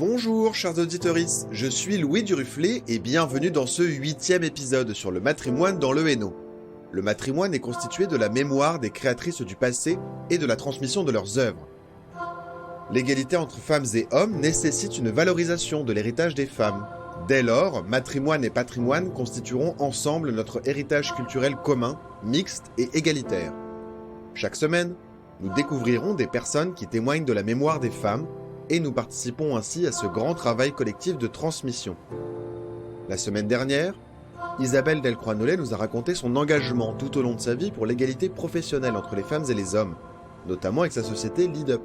Bonjour chers auditeurs, je suis Louis Duruflé et bienvenue dans ce 8e épisode sur le matrimoine dans le Hainaut. Le matrimoine est constitué de la mémoire des créatrices du passé et de la transmission de leurs œuvres. L'égalité entre femmes et hommes nécessite une valorisation de l'héritage des femmes. Dès lors, matrimoine et patrimoine constitueront ensemble notre héritage culturel commun, mixte et égalitaire. Chaque semaine, nous découvrirons des personnes qui témoignent de la mémoire des femmes et nous participons ainsi à ce grand travail collectif de transmission. La semaine dernière, Isabelle Delcroix-Nollet nous a raconté son engagement tout au long de sa vie pour l'égalité professionnelle entre les femmes et les hommes, notamment avec sa société Lead Up.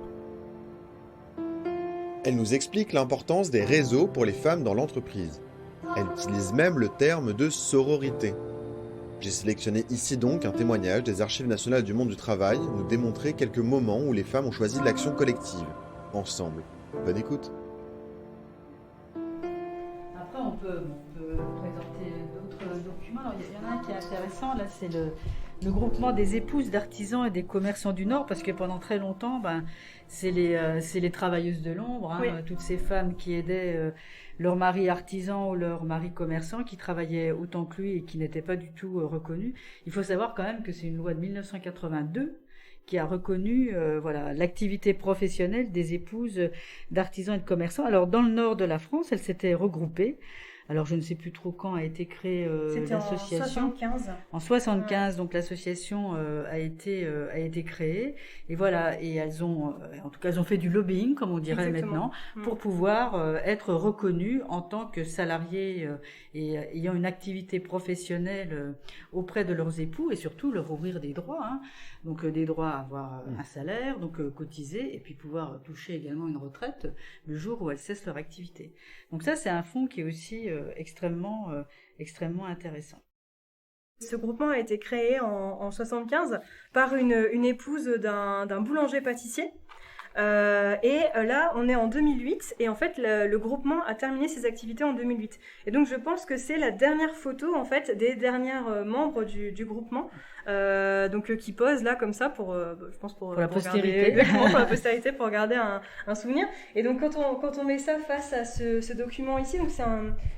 Elle nous explique l'importance des réseaux pour les femmes dans l'entreprise. Elle utilise même le terme de sororité. J'ai sélectionné ici donc un témoignage des Archives nationales du monde du travail nous démontrer quelques moments où les femmes ont choisi l'action collective, ensemble. Bonne écoute. Après, on peut présenter d'autres documents. Alors, il y en a un qui est intéressant, là, c'est le groupement des épouses d'artisans et des commerçants du Nord, parce que pendant très longtemps, c'est les travailleuses de l'ombre, hein, oui. Toutes ces femmes qui aidaient leur mari artisan ou leur mari commerçant, qui travaillaient autant que lui et qui n'étaient pas du tout reconnus. Il faut savoir quand même que c'est une loi de 1982 qui a reconnu l'activité professionnelle des épouses d'artisans et de commerçants. Alors, dans le nord de la France, elles s'étaient regroupées. Alors, je ne sais plus trop quand a été créée l'association. C'était en 75. En 75, donc l'association a été créée. Et voilà, et elles ont fait du lobbying, comme on dirait maintenant, pour pouvoir être reconnues en tant que salariées et ayant une activité professionnelle auprès de leurs époux et surtout leur ouvrir des droits. Hein. Donc des droits à avoir un salaire, donc cotiser et puis pouvoir toucher également une retraite le jour où elles cessent leur activité. Donc ça, c'est un fonds qui est aussi extrêmement intéressant. Ce groupement a été créé en 75 par une épouse d'un boulanger-pâtissier. Et là, on est en 2008 et en fait, le groupement a terminé ses activités en 2008. Et donc, je pense que c'est la dernière photo en fait des dernières membres du groupement, qui posent là comme ça pour la postérité, pour la postérité, pour garder un souvenir. Et donc, quand on met ça face à ce document ici, donc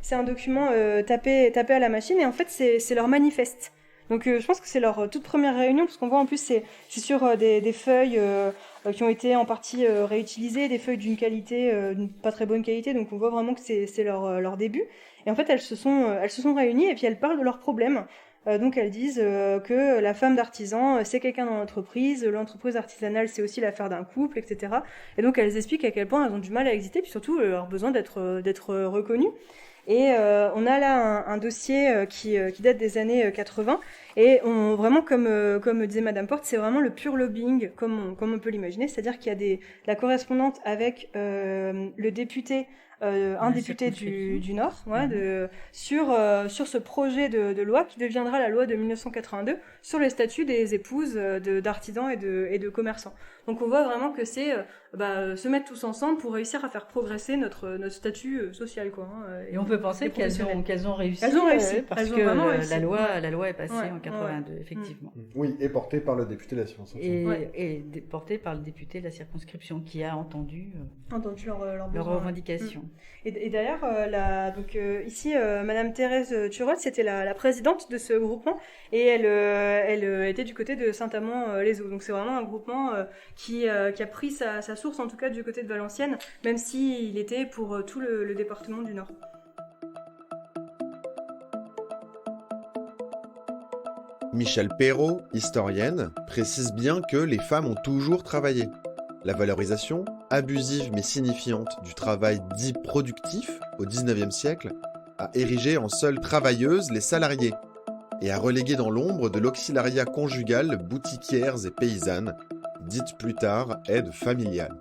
c'est un document tapé à la machine et en fait, c'est leur manifeste. Donc je pense que c'est leur toute première réunion, parce qu'on voit en plus c'est sur des feuilles qui ont été en partie réutilisées, des feuilles d'une qualité pas très bonne qualité, donc on voit vraiment que c'est leur début. Et en fait elles se sont réunies et puis elles parlent de leurs problèmes. Donc elles disent que la femme d'artisan c'est quelqu'un dans l'entreprise artisanale c'est aussi l'affaire d'un couple, etc. Et donc elles expliquent à quel point elles ont du mal à exister, puis surtout leur besoin d'être reconnues. Et on a là un dossier qui date des années 80 et vraiment comme disait Madame Porte, c'est vraiment le pur lobbying comme on peut l'imaginer, c'est-à-dire qu'il y a la correspondante avec le député un député du Nord sur ce projet de loi qui deviendra la loi de 1982 sur le statut des épouses d'artisans et de commerçants. Donc on voit vraiment que c'est se mettre tous ensemble pour réussir à faire progresser notre statut social, quoi. Et on peut penser qu'elles ont réussi. Elles ont réussi. Parce que la loi est passée en 82, effectivement. Oui, et portée par le député de la circonscription. Et portée par le député de la circonscription qui a entendu leurs revendications. Et d'ailleurs, ici, Madame Thérèse Turot, c'était la présidente de ce groupement, et elle était du côté de Saint-Amand-les-Eaux. Donc c'est vraiment un groupement qui a pris sa source, en tout cas du côté de Valenciennes, même s'il était pour tout le département du Nord. Michèle Perrault, historienne, précise bien que les femmes ont toujours travaillé. La valorisation, abusive mais signifiante, du travail dit productif au XIXe siècle a érigé en seules travailleuses les salariés et a relégué dans l'ombre de l'auxiliariat conjugal boutiquières et paysannes, dites plus tard aides familiales.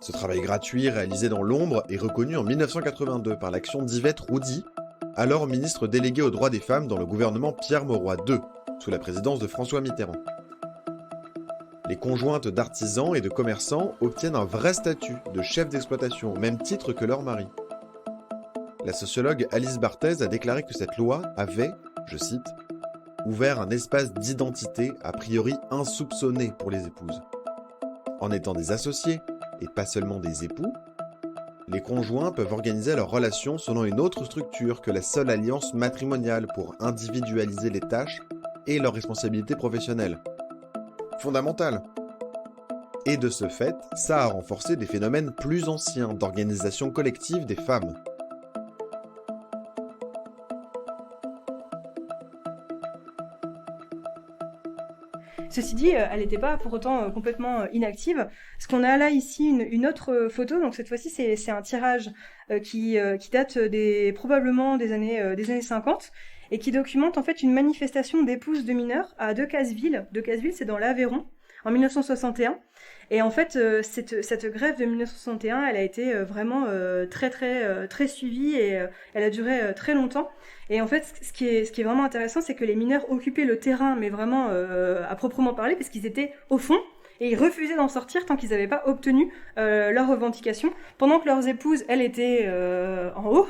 Ce travail gratuit réalisé dans l'ombre est reconnu en 1982 par l'action d'Yvette Roudy, alors ministre déléguée aux droits des femmes dans le gouvernement Pierre Mauroy II, sous la présidence de François Mitterrand. Les conjointes d'artisans et de commerçants obtiennent un vrai statut de chef d'exploitation au même titre que leur mari. La sociologue Alice Barthez a déclaré que cette loi avait, je cite, « ouvert un espace d'identité a priori insoupçonné pour les épouses. En étant des associés, et pas seulement des époux, Les conjoints peuvent organiser leur relation selon une autre structure que la seule alliance matrimoniale pour individualiser les tâches et leurs responsabilités professionnelles. Fondamental. Et de ce fait, ça a renforcé des phénomènes plus anciens d'organisation collective des femmes. Ceci dit, elle n'était pas pour autant complètement inactive. Ce qu'on a là ici, une autre photo, donc cette fois-ci c'est un tirage qui date probablement des années 50 et qui documente en fait une manifestation d'épouses de mineurs à Decazeville. Decazeville, c'est dans l'Aveyron, en 1961. Et en fait, cette grève de 1961, elle a été vraiment très suivie et elle a duré très longtemps. Et en fait, ce qui est vraiment intéressant, c'est que les mineurs occupaient le terrain, mais vraiment à proprement parler, parce qu'ils étaient au fond et ils refusaient d'en sortir tant qu'ils n'avaient pas obtenu leurs revendications, pendant que leurs épouses, elles, étaient en haut,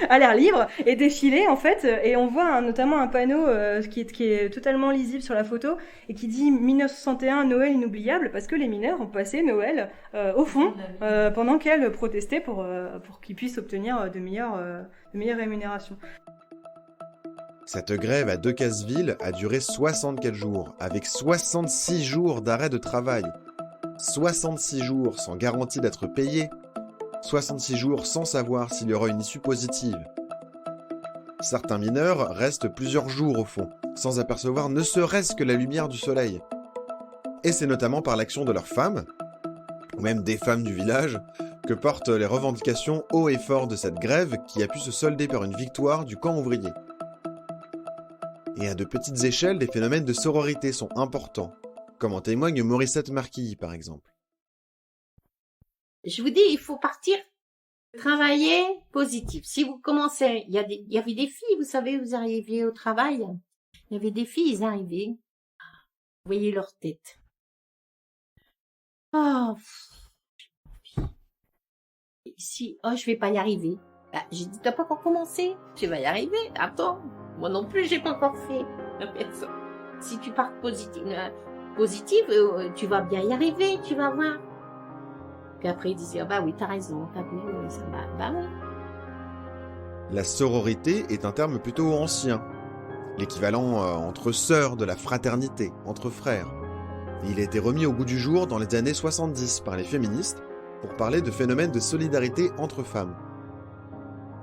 à l'air libre, et défilaient en fait. Et on voit notamment un panneau qui est totalement lisible sur la photo et qui dit 1961 Noël inoubliable, parce que les mineurs ont passé Noël au fond pendant qu'elles protestaient pour qu'ils puissent obtenir de meilleures rémunérations. Cette grève à Decazeville a duré 64 jours, avec 66 jours d'arrêt de travail. 66 jours sans garantie d'être payé. 66 jours sans savoir s'il y aura une issue positive. Certains mineurs restent plusieurs jours au fond, sans apercevoir ne serait-ce que la lumière du soleil. Et c'est notamment par l'action de leurs femmes, ou même des femmes du village, que portent les revendications haut et fort de cette grève qui a pu se solder par une victoire du camp ouvrier. Et à de petites échelles, des phénomènes de sororité sont importants, comme en témoigne Morissette Marquilly par exemple. Je vous dis, il faut partir travailler positif. Si vous commencez, il y avait des filles, vous savez, vous arriviez au travail, il y avait des filles, ils arrivaient, vous voyez leur tête. Oh, je vais pas y arriver. Bah, j'ai dit, t'as pas encore commencé, tu vas y arriver, attends. Moi non plus, j'ai pas encore fait. Si tu pars positive, tu vas bien y arriver, tu vas voir. Puis après, il disait, bah oui, t'as raison, t'as vu, ça va, bah oui. La sororité est un terme plutôt ancien, l'équivalent entre sœurs de la fraternité, entre frères. Il a été remis au goût du jour dans les années 70 par les féministes pour parler de phénomènes de solidarité entre femmes.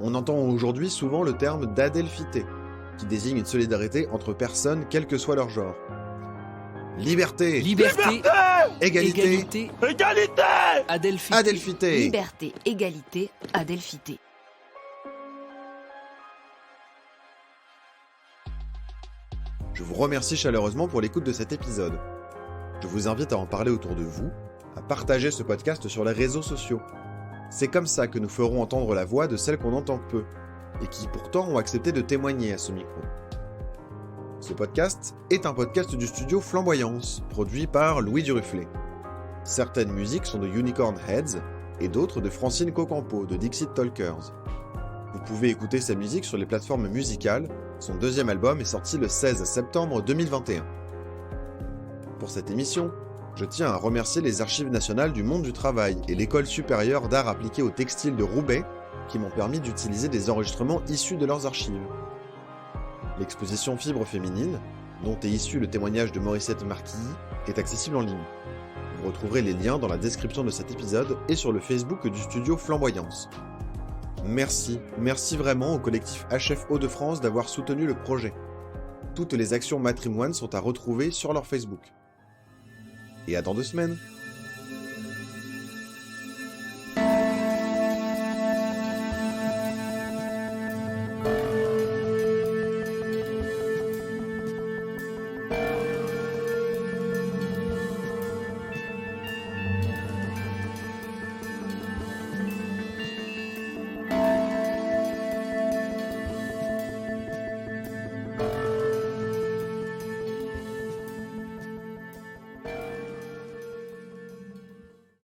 On entend aujourd'hui souvent le terme d'adelphité, qui désigne une solidarité entre personnes, quel que soit leur genre. Liberté, égalité, adelphité. Liberté, égalité, adelphité. Je vous remercie chaleureusement pour l'écoute de cet épisode. Je vous invite à en parler autour de vous, à partager ce podcast sur les réseaux sociaux. C'est comme ça que nous ferons entendre la voix de celles qu'on entend peu, et qui pourtant ont accepté de témoigner à ce micro. Ce podcast est un podcast du studio Flamboyance, produit par Louis Duruflé. Certaines musiques sont de Unicorn Heads, et d'autres de Francine Cocampo, de Dixit Talkers. Vous pouvez écouter sa musique sur les plateformes musicales, son deuxième album est sorti le 16 septembre 2021. Pour cette émission, je tiens à remercier les Archives nationales du monde du travail et l'École supérieure d'art appliqué au textile de Roubaix, qui m'ont permis d'utiliser des enregistrements issus de leurs archives. L'exposition Fibre féminine, dont est issu le témoignage de Morissette Marquilly, est accessible en ligne. Vous retrouverez les liens dans la description de cet épisode et sur le Facebook du studio Flamboyance. Merci vraiment au collectif HF Hauts-de-France d'avoir soutenu le projet. Toutes les actions Matrimoine sont à retrouver sur leur Facebook. Et à dans 2 semaines.